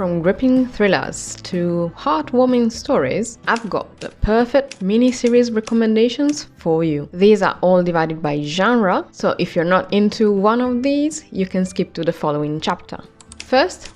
From gripping thrillers to heartwarming stories, I've got the perfect mini-series recommendations for you. These are all divided by genre, so if you're not into one of these, you can skip to the following chapter. First,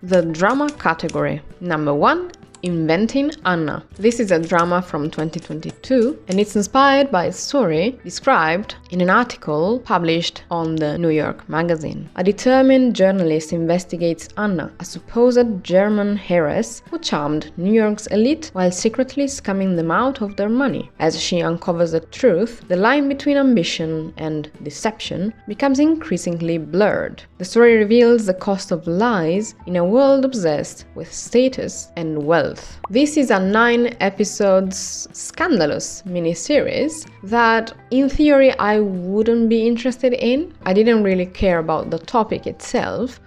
the drama category. Number 1. Inventing Anna. This is a drama from 2022 and it's inspired by a story described in an article published on the New York Magazine. A determined journalist investigates Anna, a supposed German heiress who charmed New York's elite while secretly scamming them out of their money. As she uncovers the truth, the line between ambition and deception becomes increasingly blurred. The story reveals the cost of lies in a world obsessed with status and wealth. This is a 9 episodes scandalous miniseries that in theory I wouldn't be interested in. I didn't really care about the topic itself,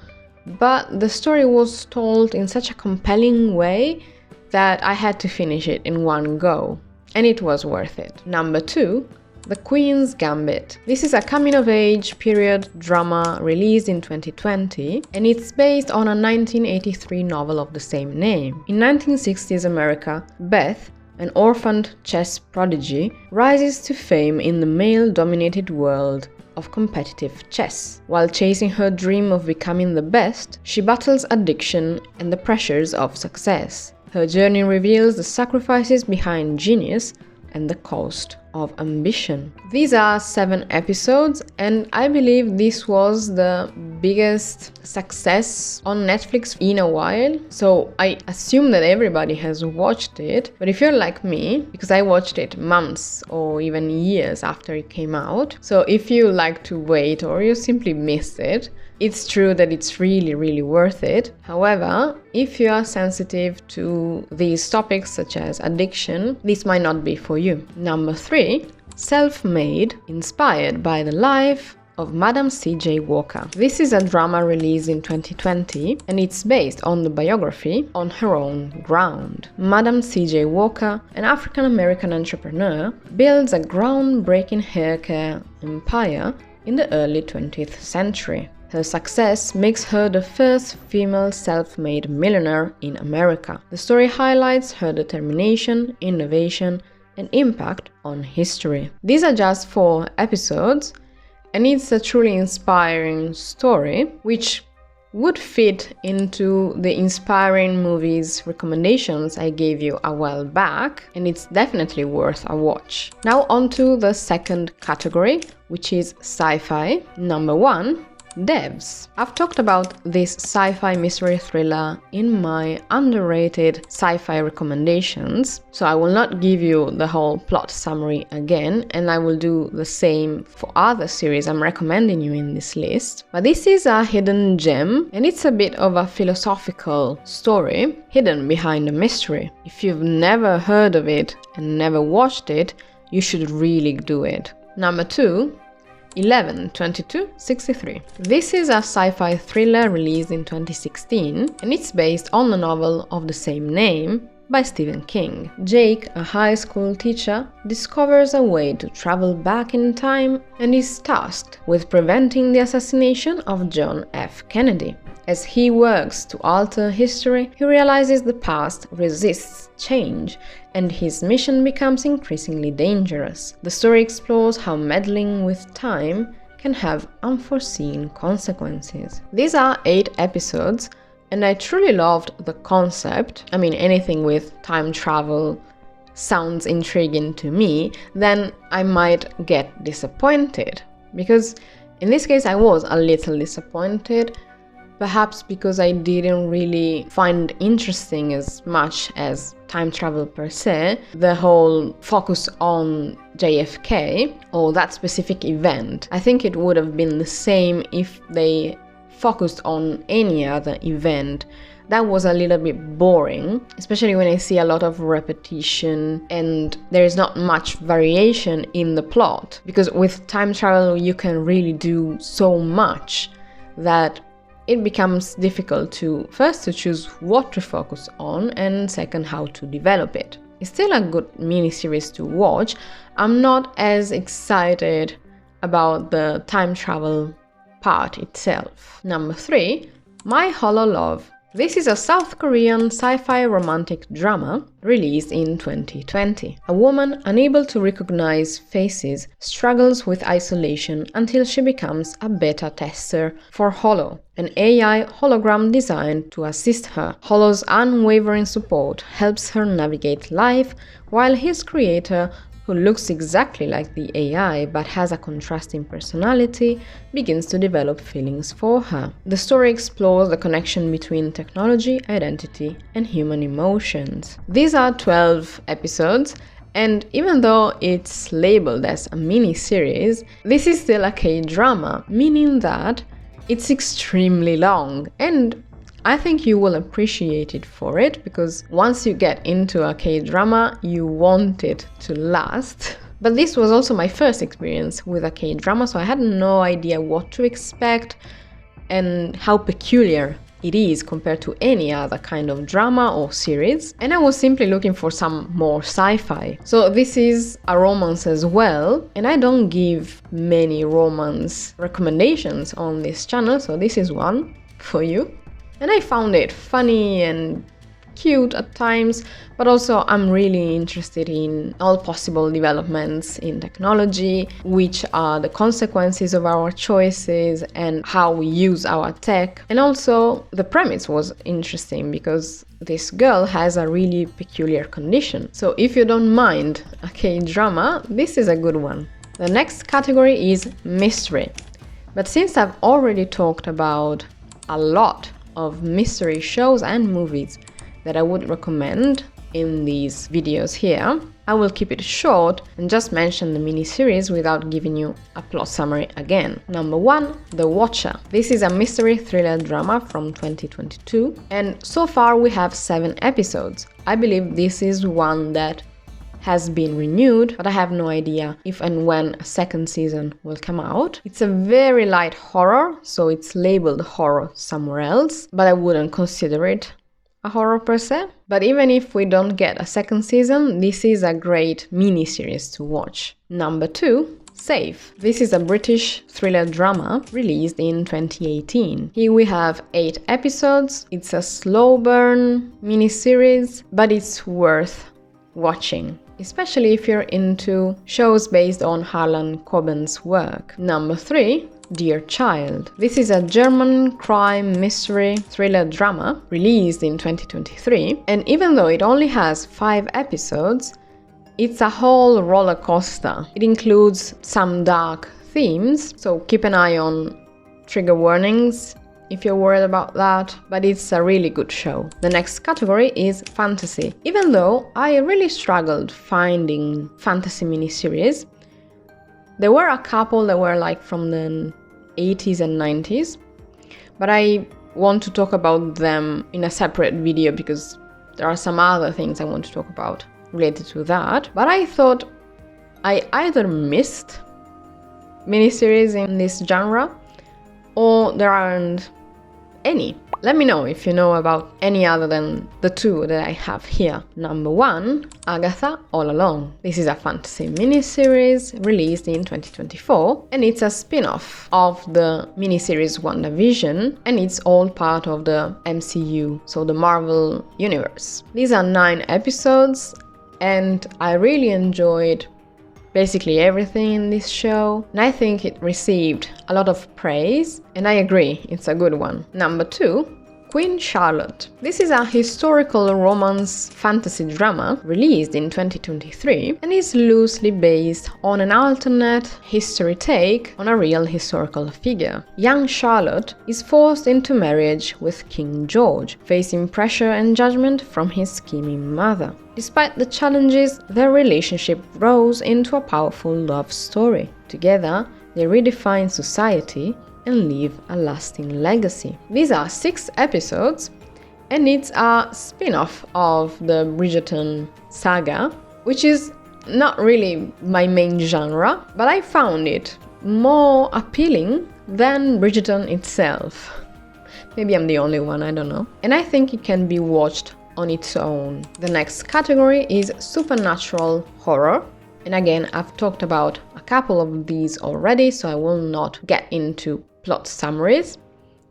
but the story was told in such a compelling way that I had to finish it in one go, and it was worth it. Number 2. The Queen's Gambit. This is a coming-of-age period drama released in 2020, and it's based on a 1983 novel of the same name. In 1960s America, Beth, an orphaned chess prodigy, rises to fame in the male-dominated world of competitive chess. While chasing her dream of becoming the best, she battles addiction and the pressures of success. Her journey reveals the sacrifices behind genius and the cost of ambition. These are 7 episodes, and I believe this was the biggest success on Netflix in a while, so I assume that everybody has watched it. But if you're like me, because I watched it months or even years after it came out, so if you like to wait or you simply missed it, it's true that it's really worth it. However, if you are sensitive to these topics such as addiction, this might not be for you. Number 3. Self-Made, inspired by the life of Madam C.J. Walker. This is a drama released in 2020 and it's based on the biography On Her Own Ground. Madam C.J. Walker, an African-American entrepreneur, builds a groundbreaking hair care empire in the early 20th century. Her success makes her the first female self-made millionaire in America. The story highlights her determination, innovation, and impact on history. These are just 4 episodes, and it's a truly inspiring story, which would fit into the inspiring movies recommendations I gave you a while back, and it's definitely worth a watch. Now on to the second category, which is sci-fi. Number 1. Devs. I've talked about this sci-fi mystery thriller in my underrated sci-fi recommendations, so I will not give you the whole plot summary again, and I will do the same for other series I'm recommending you in this list. But this is a hidden gem, and it's a bit of a philosophical story hidden behind a mystery. If you've never heard of it and never watched it, you should really do it. Number 2. 11/22/63. This is a sci-fi thriller released in 2016 and it's based on the novel of the same name by Stephen King. Jake, a high school teacher, discovers a way to travel back in time and is tasked with preventing the assassination of John F. Kennedy. As he works to alter history, he realizes the past resists change and his mission becomes increasingly dangerous. The story explores how meddling with time can have unforeseen consequences. These are 8 episodes, and I truly loved the concept. I mean, anything with time travel sounds intriguing to me, then I might get disappointed. Because in this case, I was a little disappointed. Perhaps because I didn't really find interesting as much as time travel per se, the whole focus on JFK or that specific event. I think it would have been the same if they focused on any other event. That was a little bit boring, especially when I see a lot of repetition and there is not much variation in the plot. Because with time travel you can really do so much that it becomes difficult to first to choose what to focus on and second how to develop it. It's still a good miniseries to watch. I'm not as excited about the time travel part itself. Number 3, My Hollow Love This is a South Korean sci-fi romantic drama released in 2020. A woman unable to recognize faces struggles with isolation until she becomes a beta tester for Holo, an AI hologram designed to assist her. Holo's unwavering support helps her navigate life, while his creator, who looks exactly like the AI but has a contrasting personality, begins to develop feelings for her. The story explores the connection between technology, identity, and human emotions. These are 12 episodes, and even though it's labeled as a mini-series, this is still a K-drama, meaning that it's extremely long, and I think you will appreciate it for it, because once you get into a K-drama, you want it to last. But this was also my first experience with a K-drama, so I had no idea what to expect and how peculiar it is compared to any other kind of drama or series. And I was simply looking for some more sci-fi. So this is a romance as well, and I don't give many romance recommendations on this channel, so this is one for you. And I found it funny and cute at times, but also I'm really interested in all possible developments in technology, which are the consequences of our choices and how we use our tech. And also the premise was interesting because this girl has a really peculiar condition. So if you don't mind a K-drama, this is a good one. The next category is mystery. But since I've already talked about a lot of mystery shows and movies that I would recommend in these videos here, I will keep it short and just mention the miniseries without giving you a plot summary again. Number 1, The Watcher. This is a mystery thriller drama from 2022, and so far we have 7 episodes. I believe this is one that has been renewed, but I have no idea if and when a second season will come out. It's a very light horror, so it's labeled horror somewhere else, but I wouldn't consider it a horror per se. But even if we don't get a second season, this is a great mini-series to watch. Number 2, Safe. This is a British thriller drama released in 2018. Here we have 8 episodes. It's a slow burn mini-series, but it's worth watching, especially if you're into shows based on Harlan Coben's work. Number 3, Dear Child. This is a German crime mystery thriller drama released in 2023, and even though it only has 5 episodes, it's a whole roller coaster. It includes some dark themes, so keep an eye on trigger warnings if you're worried about that, but it's a really good show. The next category is fantasy. Even though I really struggled finding fantasy miniseries, there were a couple that were like from the 80s and 90s, but I want to talk about them in a separate video because there are some other things I want to talk about related to that. But I thought I either missed miniseries in this genre or there aren't any. Let me know if you know about any other than the 2 that I have here. Number 1, Agatha All Along. This is a fantasy miniseries released in 2024, and it's a spin-off of the miniseries WandaVision, and it's all part of the MCU, so the Marvel Universe. These are 9 episodes, and I really enjoyed basically everything in this show, and I think it received a lot of praise, and I agree, it's a good one. Number 2, Queen Charlotte. This is a historical romance fantasy drama released in 2023 and is loosely based on an alternate history take on a real historical figure. Young Charlotte is forced into marriage with King George, facing pressure and judgment from his scheming mother. Despite the challenges, their relationship grows into a powerful love story. Together, they redefine society and leave a lasting legacy. These are 6 episodes, and it's a spin-off of the Bridgerton saga, which is not really my main genre, but I found it more appealing than Bridgerton itself. Maybe I'm the only one, I don't know. And I think it can be watched on its own. The next category is supernatural horror. And again, I've talked about a couple of these already, so I will not get into plot summaries,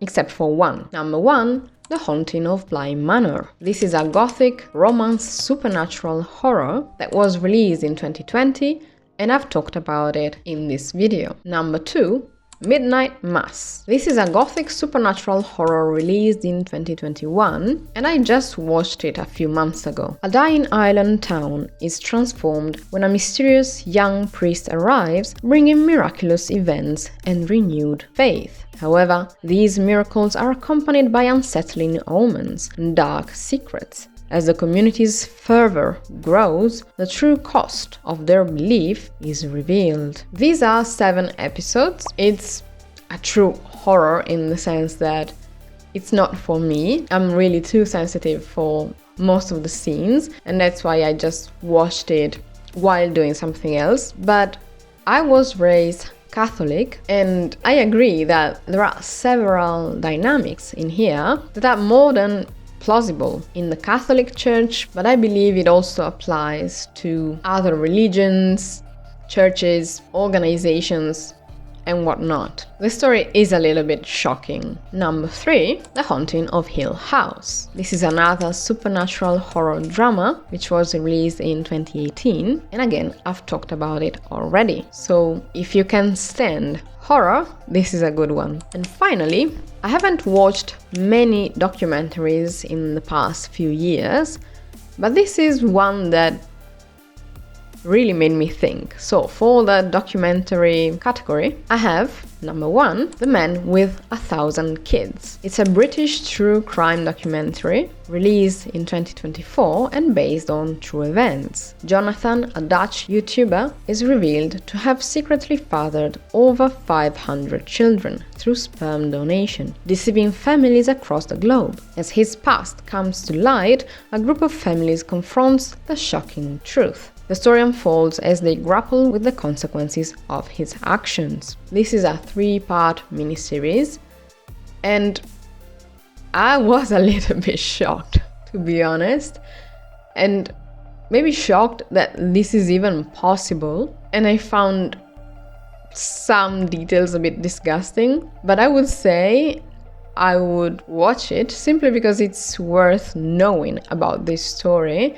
except for one. Number 1, The Haunting of Bly Manor. This is a gothic romance supernatural horror that was released in 2020, and I've talked about it in this video. Number 2, Midnight Mass. This is a gothic supernatural horror released in 2021, and I just watched it a few months ago. A dying island town is transformed when a mysterious young priest arrives, bringing miraculous events and renewed faith. However, these miracles are accompanied by unsettling omens and dark secrets. As the community's fervor grows, the true cost of their belief is revealed. These are 7 episodes. It's a true horror in the sense that it's not for me. I'm really too sensitive for most of the scenes, and that's why I just watched it while doing something else. But I was raised Catholic, and I agree that there are several dynamics in here that are more than plausible in the Catholic Church, but I believe it also applies to other religions, churches, organizations, and whatnot. The story is a little bit shocking. Number 3, The Haunting of Hill House. This is another supernatural horror drama which was released in 2018, and again, I've talked about it already. So if you can stand horror, this is a good one. And finally, I haven't watched many documentaries in the past few years, but this is one that really made me think. So for the documentary category, I have number 1, The Man with 1,000 Kids. It's a British true crime documentary released in 2024 and based on true events. Jonathan, a Dutch YouTuber, is revealed to have secretly fathered over 500 children through sperm donation, deceiving families across the globe. As his past comes to light, a group of families confronts the shocking truth. The story unfolds as they grapple with the consequences of his actions. This is a 3-part miniseries, and I was a little bit shocked, to be honest, and maybe shocked that this is even possible, and I found some details a bit disgusting, but I would say I would watch it simply because it's worth knowing about this story.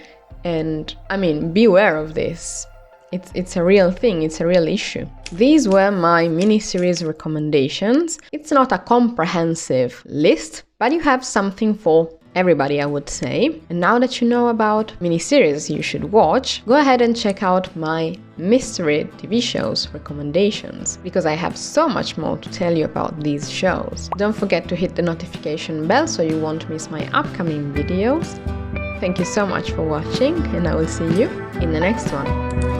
And I mean, beware of this. It's a real thing, it's a real issue. These were my mini-series recommendations. It's not a comprehensive list, but you have something for everybody, I would say. And now that you know about mini-series you should watch, go ahead and check out my mystery TV shows recommendations, because I have so much more to tell you about these shows. Don't forget to hit the notification bell so you won't miss my upcoming videos. Thank you so much for watching, and I will see you in the next one.